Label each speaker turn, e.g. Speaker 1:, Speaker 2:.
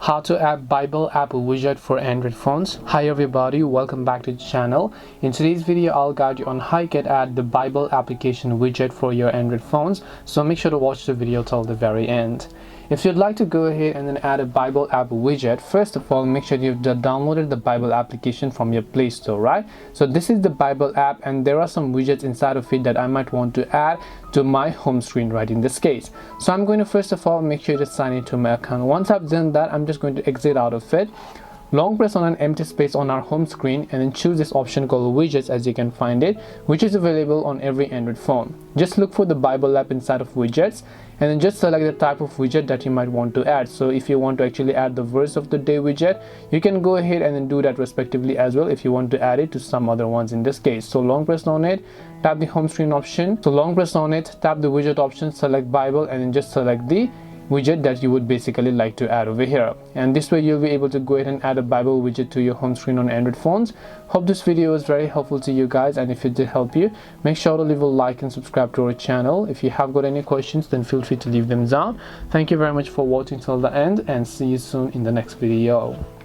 Speaker 1: How to add Bible app widget for Android phones. Hi everybody, welcome back to the channel. In today's video I'll guide you on how you can add the Bible application widget for your Android phones, so make sure to watch the video till the very end. If you'd like to go ahead and then add a Bible app widget, first of all make sure you've downloaded the Bible application from your Play Store, right? So this is the Bible app and there are some widgets inside of it that I might want to add to my home screen right in this case. So I'm going to first of all make sure to sign into my account. Once I've done that, I'm just going to exit out of it. Long press on an empty space on our home screen and then choose this option called Widgets, as you can find it, which is available on every Android phone. Just look for the Bible app inside of Widgets and then just select the type of widget that you might want to add. So if you want to actually add the verse of the day widget, you can go ahead and then do that respectively as well if you want to add it to some other ones in this case. So long press on it, tap the home screen option. So long press on it, tap the widget option, select Bible and then just select the widget that you would basically like to add over here, and this way you'll be able to go ahead and add a Bible widget to your home screen on Android phones. Hope this video was very helpful to you guys, and if it did help you, make sure to leave a like and subscribe to our channel. If you have got any questions, then feel free to leave them down. Thank you very much for watching till the end, and see you soon in the next video.